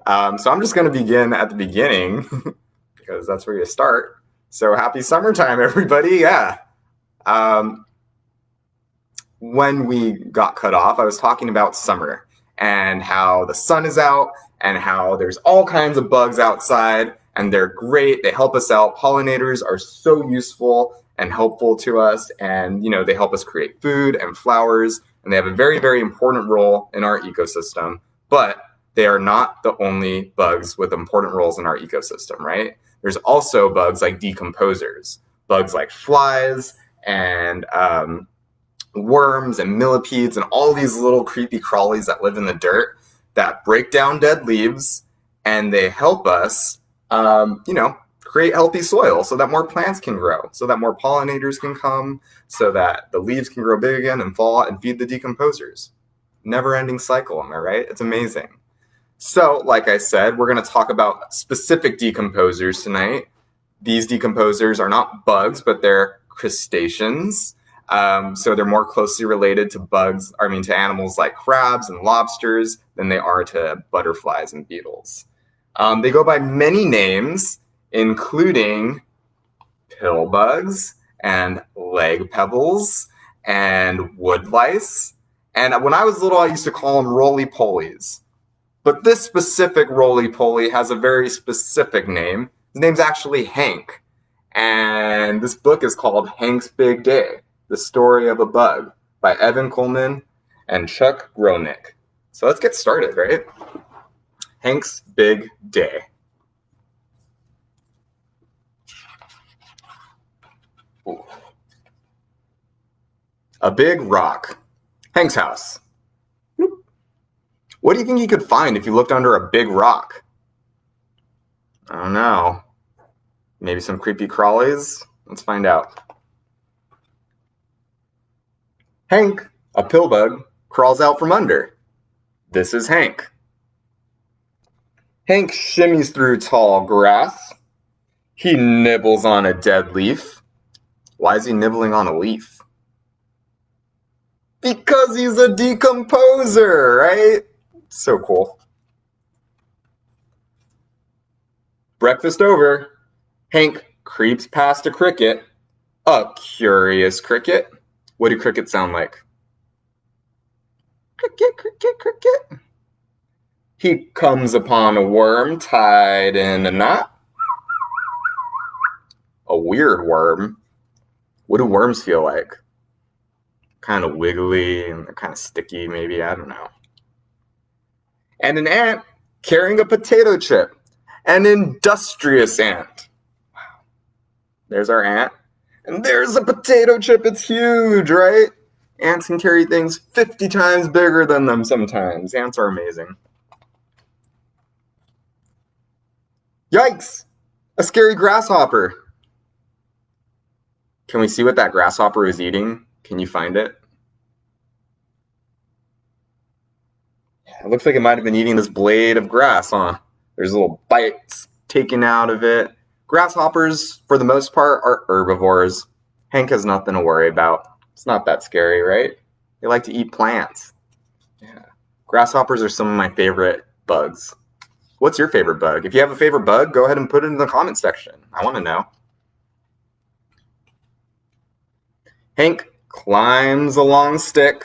So I'm just going to begin at the beginning because that's where you start. So happy summertime, everybody. Yeah. When we got cut off, I was talking about summer and how the sun is out and how there's all kinds of bugs outside and they're great. They help us out. Pollinators are so useful and helpful to us, and they help us create food and flowers, and they have a very, very important role in our ecosystem. But they are not the only bugs with important roles in our ecosystem, right? There's also bugs like decomposers, bugs like flies and worms and millipedes and all these little creepy crawlies that live in the dirt that break down dead leaves, and they help us, create healthy soil so that more plants can grow, so that more pollinators can come, so that the leaves can grow big again and fall and feed the decomposers. Never-ending cycle, am I right? It's amazing. So, like I said, we're going to talk about specific decomposers tonight. These decomposers are not bugs, but they're crustaceans. So they're more closely related to to animals like crabs and lobsters than they are to butterflies and beetles. They go by many names, including pill bugs and leg pebbles and wood lice. And when I was little, I used to call them roly-polies. But this specific roly-poly has a very specific name. His name's actually Hank. And this book is called Hank's Big Day: The Story of a Bug by Evan Kuhlman and Chuck Gronick. So let's get started, right? Hank's Big Day. Ooh. A big rock. Hank's house. What do you think you could find if you looked under a big rock? I don't know. Maybe some creepy crawlies? Let's find out. Hank, a pill bug, crawls out from under. This is Hank. Hank shimmies through tall grass. He nibbles on a dead leaf. Why is he nibbling on a leaf? Because he's a decomposer, right? So cool. Breakfast over. Hank creeps past a cricket. A curious cricket. What do crickets sound like? Cricket, cricket, cricket. He comes upon a worm tied in a knot. A weird worm. What do worms feel like? Kind of wiggly and kind of sticky, maybe. I don't know. And an ant carrying a potato chip. An industrious ant. Wow. There's our ant. And there's a potato chip. It's huge, right? Ants can carry things 50 times bigger than them sometimes. Ants are amazing. Yikes! A scary grasshopper. Can we see what that grasshopper is eating? Can you find it? Yeah, it looks like it might have been eating this blade of grass, huh? There's little bites taken out of it. Grasshoppers, for the most part, are herbivores. Hank has nothing to worry about. It's not that scary, right? They like to eat plants. Yeah. Grasshoppers are some of my favorite bugs. What's your favorite bug? If you have a favorite bug, go ahead and put it in the comment section. I want to know. Hank climbs a long stick.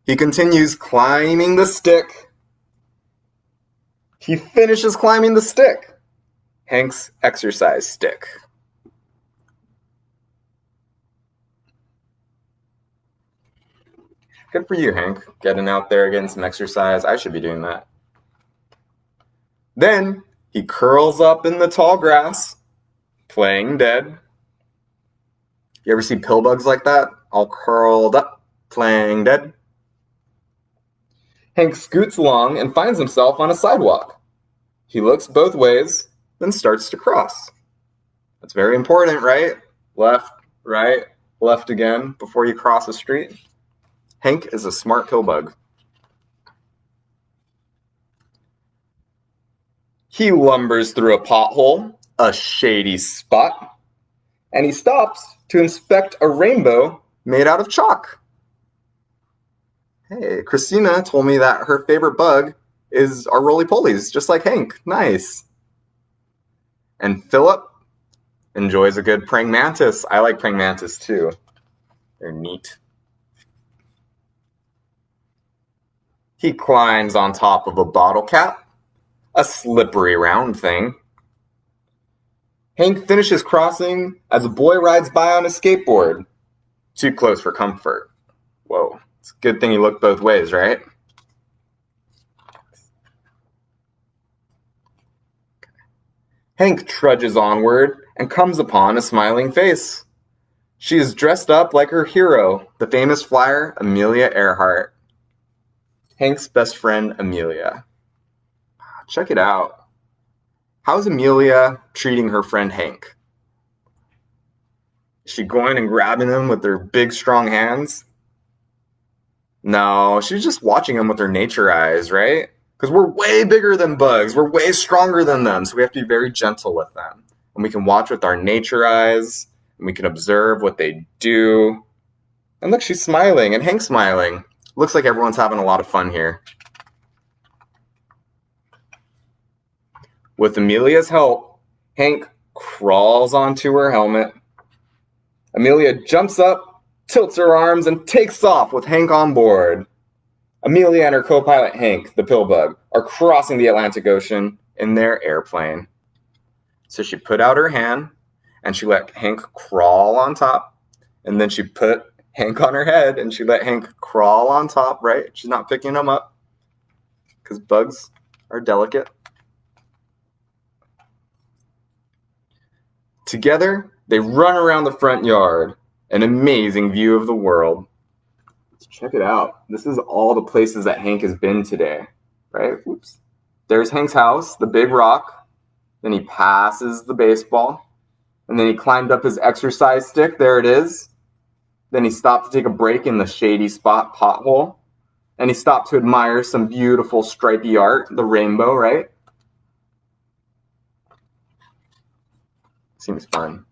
He continues climbing the stick. He finishes climbing the stick. Hank's exercise stick. Good for you, Hank. Getting out there, getting some exercise. I should be doing that. Then he curls up in the tall grass, playing dead. You ever see pill bugs like that? All curled up, playing dead. Hank scoots along and finds himself on a sidewalk. He looks both ways, then starts to cross. That's very important, right? Left, right, left again before you cross the street. Hank is a smart pill bug. He lumbers through a pothole, a shady spot, and he stops to inspect a rainbow made out of chalk. Hey, Christina told me that her favorite bug are roly-polies, just like Hank. Nice. And Philip enjoys a good praying mantis. I like praying mantis too. They're neat. He climbs on top of a bottle cap, a slippery round thing. Hank finishes crossing as a boy rides by on a skateboard. Too close for comfort. Whoa, it's a good thing he looked both ways, right? Hank trudges onward and comes upon a smiling face. She is dressed up like her hero, the famous flyer Amelia Earhart. Hank's best friend, Amelia. Check it out. How's Amelia treating her friend Hank? Is she going and grabbing him with her big, strong hands? No, she's just watching him with her nature eyes, right? Because we're way bigger than bugs. We're way stronger than them, so we have to be very gentle with them. And we can watch with our nature eyes, and we can observe what they do. And look, she's smiling, and Hank's smiling. Looks like everyone's having a lot of fun here. With Amelia's help, Hank crawls onto her helmet. Amelia jumps up, tilts her arms, and takes off with Hank on board. Amelia and her co-pilot Hank, the pillbug, are crossing the Atlantic Ocean in their airplane. So she put out her hand, and she let Hank crawl on top, and then she put Hank on her head, and she let Hank crawl on top, right? She's not picking him up, because bugs are delicate. Together, they run around the front yard, an amazing view of the world. Let's check it out. This is all the places that Hank has been today, right? Oops. There's Hank's house, the big rock. Then he passes the baseball. And then he climbed up his exercise stick. There it is. Then he stopped to take a break in the shady spot pothole. And he stopped to admire some beautiful stripy art, the rainbow, right? Seems fun.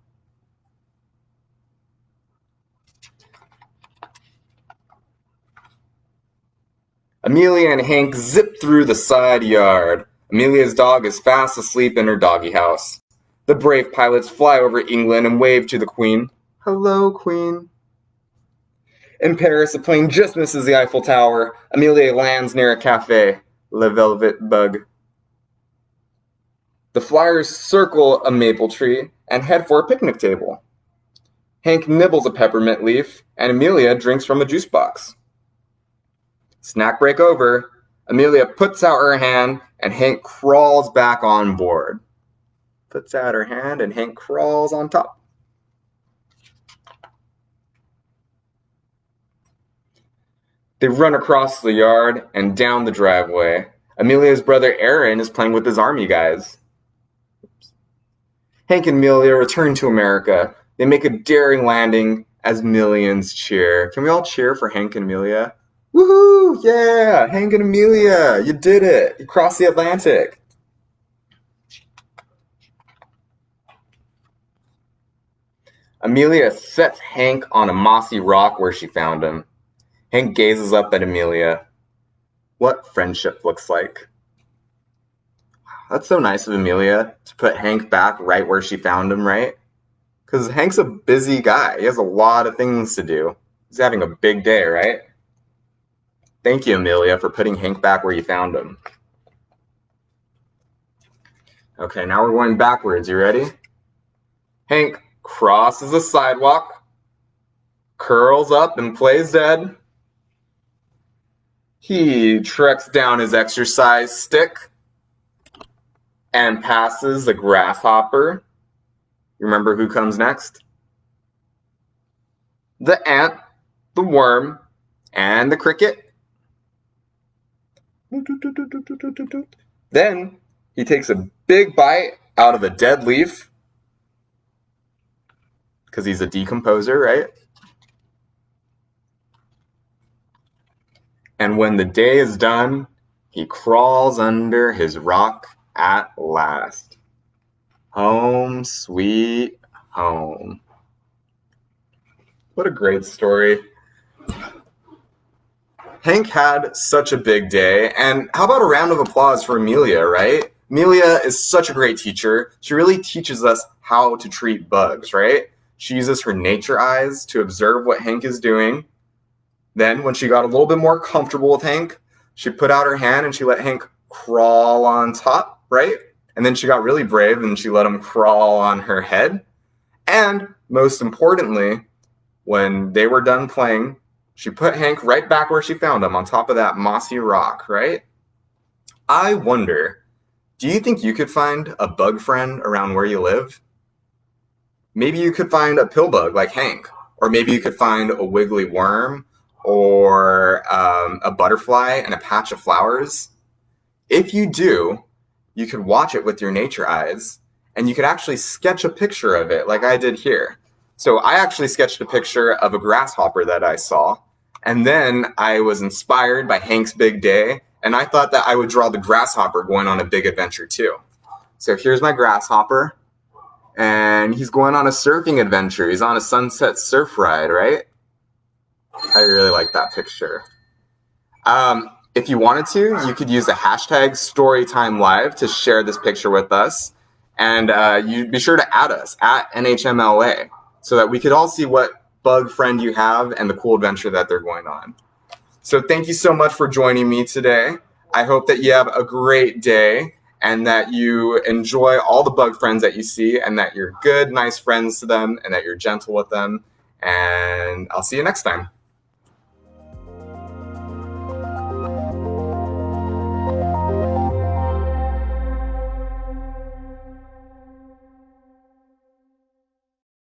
Amelia and Hank zip through the side yard. Amelia's dog is fast asleep in her doggy house. The brave pilots fly over England and wave to the Queen. Hello, Queen. In Paris, a plane just misses the Eiffel Tower. Amelia lands near a cafe, Le Velvet Bug. The flyers circle a maple tree and head for a picnic table. Hank nibbles a peppermint leaf, and Amelia drinks from a juice box. Snack break over. Amelia puts out her hand, and Hank crawls back on board. Puts out her hand, and Hank crawls on top. They run across the yard and down the driveway. Amelia's brother Aaron is playing with his army guys. Hank and Amelia return to America. They make a daring landing as millions cheer. Can we all cheer for Hank and Amelia? Woohoo! Yeah! Hank and Amelia! You did it! You crossed the Atlantic! Amelia sets Hank on a mossy rock where she found him. Hank gazes up at Amelia. What friendship looks like. That's so nice of Amelia to put Hank back right where she found him, right? Because Hank's a busy guy. He has a lot of things to do. He's having a big day, right? Thank you, Amelia, for putting Hank back where you found him. Okay, now we're going backwards. You ready? Hank crosses the sidewalk, curls up and plays dead. He treks down his exercise stick and passes the grasshopper. You remember who comes next? The ant, the worm, and the cricket. Then he takes a big bite out of a dead leaf because he's a decomposer, right? And when the day is done, he crawls under his rock at last. Home, sweet home. What a great story. Hank had such a big day, and how about a round of applause for Amelia, right? Amelia is such a great teacher. She really teaches us how to treat bugs, right? She uses her nature eyes to observe what Hank is doing. Then, when she got a little bit more comfortable with Hank, she put out her hand and she let Hank crawl on top, right? And then she got really brave and she let him crawl on her head. And most importantly, when they were done playing, she put Hank right back where she found him, on top of that mossy rock, right? I wonder, do you think you could find a bug friend around where you live? Maybe you could find a pill bug like Hank, or maybe you could find a wiggly worm, or a butterfly and a patch of flowers. If you do, you could watch it with your nature eyes, and you could actually sketch a picture of it like I did here. So I actually sketched a picture of a grasshopper that I saw, and then I was inspired by Hank's big day, and I thought that I would draw the grasshopper going on a big adventure too. So here's my grasshopper, and he's going on a surfing adventure. He's on a sunset surf ride, right? I really like that picture. If you wanted to, you could use the hashtag StorytimeLive to share this picture with us. And you be sure to add us at NHMLA so that we could all see what bug friend you have and the cool adventure that they're going on. So thank you so much for joining me today. I hope that you have a great day and that you enjoy all the bug friends that you see and that you're good, nice friends to them and that you're gentle with them. And I'll see you next time.